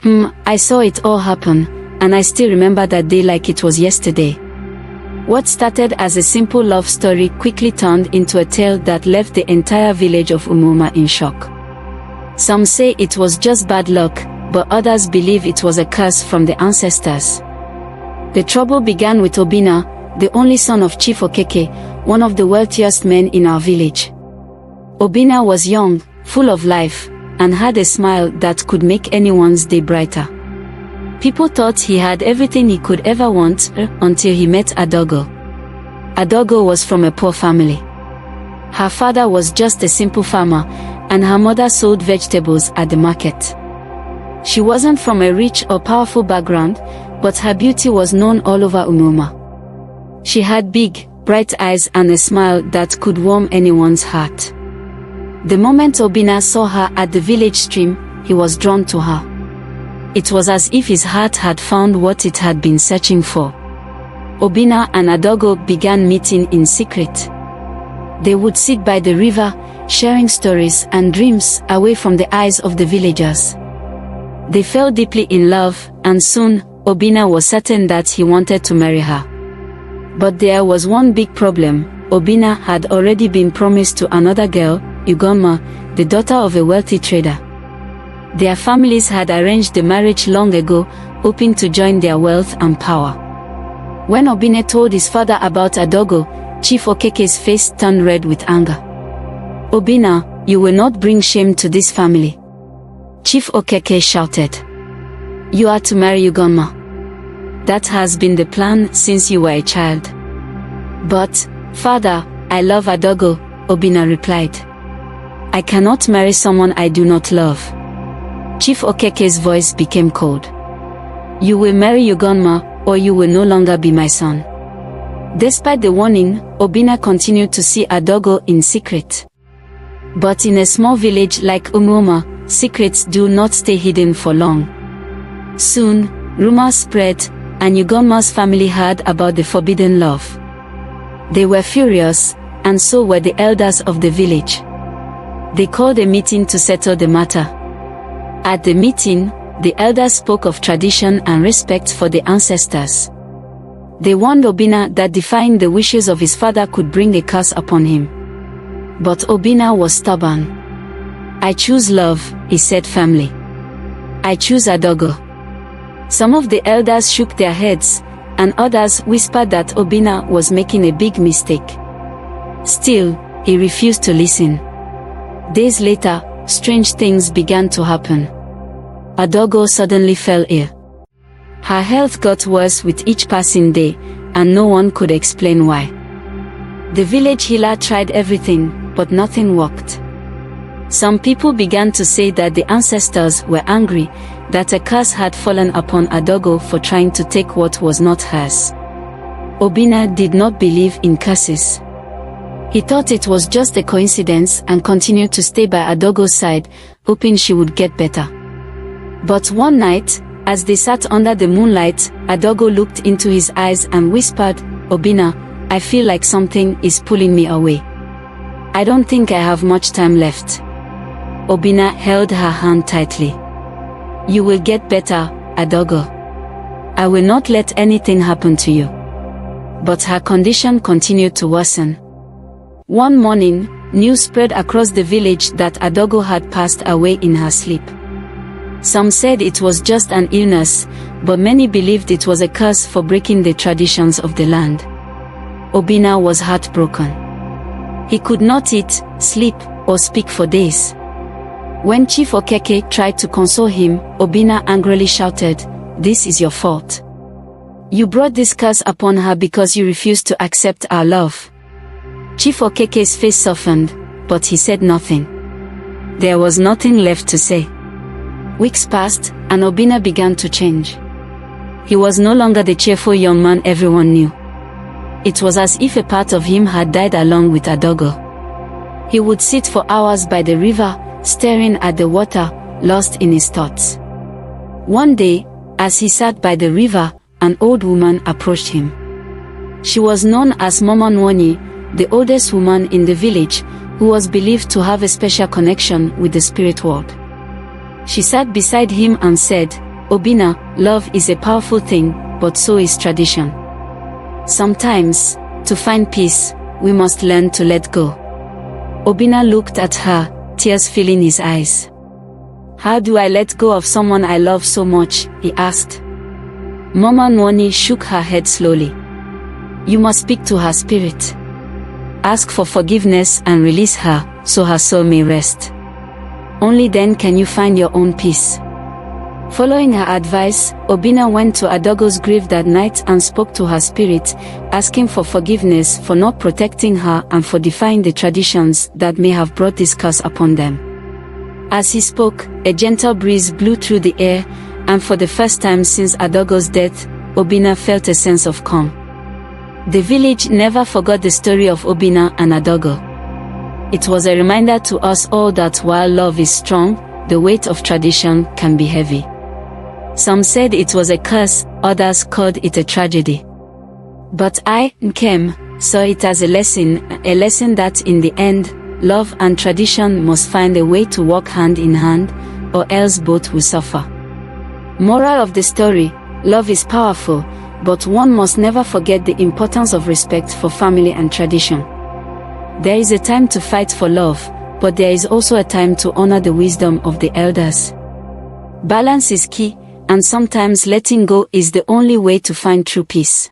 I saw it all happen, and I still remember that day like it was yesterday. What started as a simple love story quickly turned into a tale that left the entire village of Umuoma in shock. Some say it was just bad luck, but others believe it was a curse from the ancestors. The trouble began with Obinna, the only son of Chief Okeke, one of the wealthiest men in our village. Obinna was young, full of life, and had a smile that could make anyone's day brighter. People thought he had everything he could ever want until he met Adogo. Adogo was from a poor family. Her father was just a simple farmer, and her mother sold vegetables at the market. She wasn't from a rich or powerful background, but her beauty was known all over Umuoma. She had big, bright eyes and a smile that could warm anyone's heart. The moment Obinna saw her at the village stream, he was drawn to her. It was as if his heart had found what it had been searching for. Obinna and Adogo began meeting in secret. They would sit by the river, sharing stories and dreams away from the eyes of the villagers. They fell deeply in love, and soon, Obinna was certain that he wanted to marry her. But there was one big problem. Obinna had already been promised to another girl, Umuoma, the daughter of a wealthy trader. Their families had arranged the marriage long ago, hoping to join their wealth and power. When Obinna told his father about Adogo, Chief Okeke's face turned red with anger. "Obinna, you will not bring shame to this family," Chief Okeke shouted. "You are to marry Umuoma. That has been the plan since you were a child." "But, father, I love Adogo," Obinna replied. "I cannot marry someone I do not love." Chief Okeke's voice became cold. "You will marry Umuoma, or you will no longer be my son." Despite the warning, Obinna continued to see Adogo in secret. But in a small village like Umuoma, secrets do not stay hidden for long. Soon, rumors spread, and Umuoma's family heard about the forbidden love. They were furious, and so were the elders of the village. They called a meeting to settle the matter. At the meeting, the elders spoke of tradition and respect for the ancestors. They warned Obinna that defying the wishes of his father could bring a curse upon him. But Obinna was stubborn. "I choose love," he said firmly. "I choose Adogo." Some of the elders shook their heads, and others whispered that Obinna was making a big mistake. Still, he refused to listen. Days later, strange things began to happen. Adogo suddenly fell ill. Her health got worse with each passing day, and no one could explain why. The village healer tried everything, but nothing worked. Some people began to say that the ancestors were angry, that a curse had fallen upon Adogo for trying to take what was not hers. Obinna did not believe in curses. He thought it was just a coincidence and continued to stay by Adogo's side, hoping she would get better. But one night, as they sat under the moonlight, Adogo looked into his eyes and whispered, "Obinna, I feel like something is pulling me away. I don't think I have much time left." Obinna held her hand tightly. "You will get better, Adogo. I will not let anything happen to you." But her condition continued to worsen. One morning, news spread across the village that Adogo had passed away in her sleep. Some said it was just an illness, but many believed it was a curse for breaking the traditions of the land. Obinna was heartbroken. He could not eat, sleep, or speak for days. When Chief Okeke tried to console him, Obinna angrily shouted, "This is your fault. You brought this curse upon her because you refused to accept our love." Chief Okeke's face softened, but he said nothing. There was nothing left to say. Weeks passed, and Obinna began to change. He was no longer the cheerful young man everyone knew. It was as if a part of him had died along with Adogo. He would sit for hours by the river, staring at the water, lost in his thoughts. One day, as he sat by the river, an old woman approached him. She was known as Mama Nwonyi, the oldest woman in the village, who was believed to have a special connection with the spirit world. She sat beside him and said, Obinna, love is a powerful thing, but so is tradition. Sometimes, to find peace, we must learn to let go. Obinna looked at her, tears filling his eyes. How do I let go of someone I love so much? He asked. Mama Nwani shook her head slowly. You must speak to her spirit. Ask for forgiveness and release her, so her soul may rest. Only then can you find your own peace. Following her advice, Obinna went to Adogo's grave that night and spoke to her spirit, asking for forgiveness for not protecting her and for defying the traditions that may have brought this curse upon them. As he spoke, a gentle breeze blew through the air, and for the first time since Adogo's death, Obinna felt a sense of calm. The village never forgot the story of Obinna and Adogo. It was a reminder to us all that while love is strong, the weight of tradition can be heavy. Some said it was a curse, others called it a tragedy. But I, Nkem, saw it as a lesson that in the end, love and tradition must find a way to walk hand in hand, or else both will suffer. Moral of the story: love is powerful, but one must never forget the importance of respect for family and tradition. There is a time to fight for love, but there is also a time to honor the wisdom of the elders. Balance is key, and sometimes letting go is the only way to find true peace.